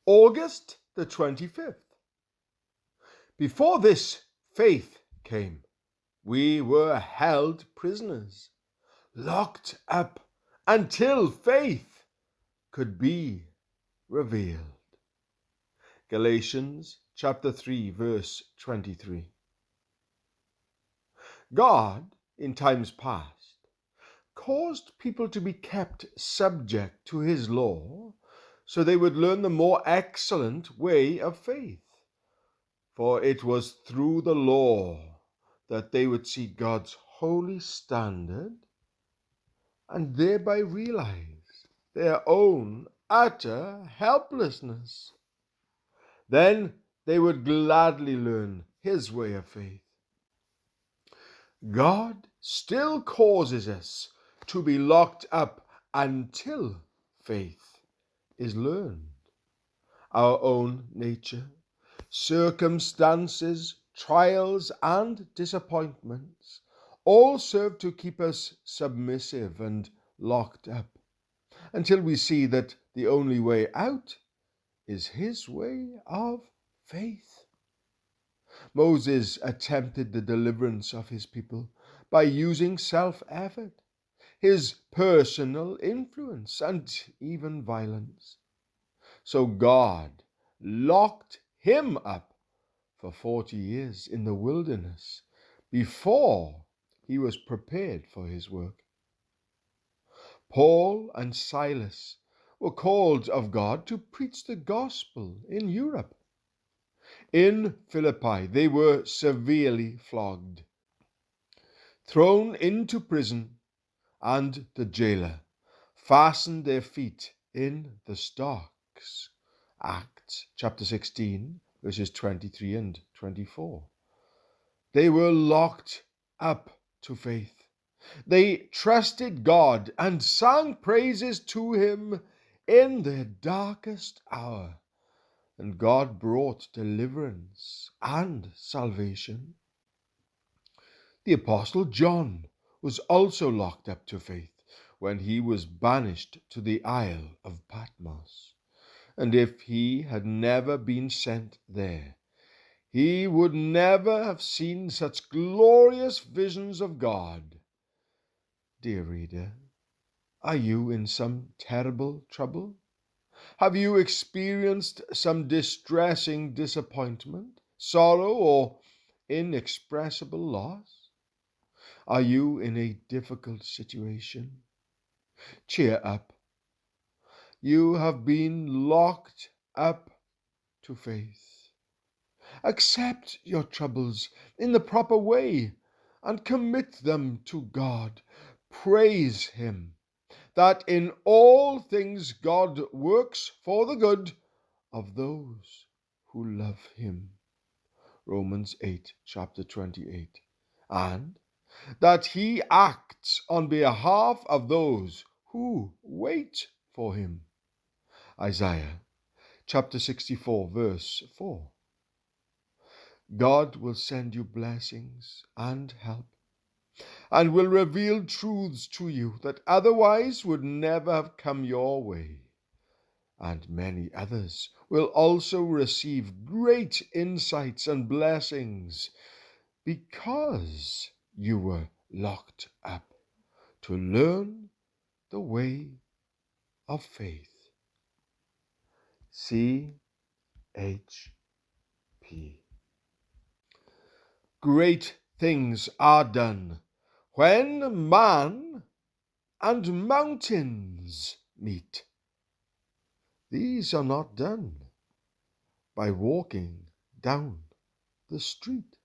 August the 25th. Before this faith came, we were held prisoners, locked up until faith could be revealed. Galatians chapter 3, verse 23. God, in times past, caused people to be kept subject to his law so they would learn the more excellent way of faith. For it was through the law that they would see God's holy standard and thereby realize their own utter helplessness. Then they would gladly learn his way of faith. God still causes us to be locked up until faith is learned. Our own nature, circumstances, trials, and disappointments all serve to keep us submissive and locked up until we see that the only way out is his way of faith. Moses attempted the deliverance of his people by using self-effort, his personal influence, and even violence. So God locked him up for 40 years in the wilderness before he was prepared for his work. Paul and Silas were called of God to preach the gospel in Europe. In Philippi, they were severely flogged, thrown into prison, and the jailer fastened their feet in the stocks. Acts chapter 16, verses 23 and 24. They were locked up to faith. They trusted God and sang praises to him in their darkest hour, and God brought deliverance and salvation. The Apostle John was also locked up to faith when he was banished to the Isle of Patmos. And if he had never been sent there, he would never have seen such glorious visions of God. Dear reader, are you in some terrible trouble? Have you experienced some distressing disappointment, sorrow, or inexpressible loss? Are you in a difficult situation? Cheer up. You have been locked up to faith. Accept your troubles in the proper way and commit them to God. Praise him that in all things God works for the good of those who love him. Romans 8, chapter 28. And that he acts on behalf of those who wait for him. Isaiah chapter 64, verse 4. God will send you blessings and help, and will reveal truths to you that otherwise would never have come your way. And many others will also receive great insights and blessings because you were locked up to learn the way of faith. C.H.P. Great things are done when man and mountains meet. These are not done by walking down the street.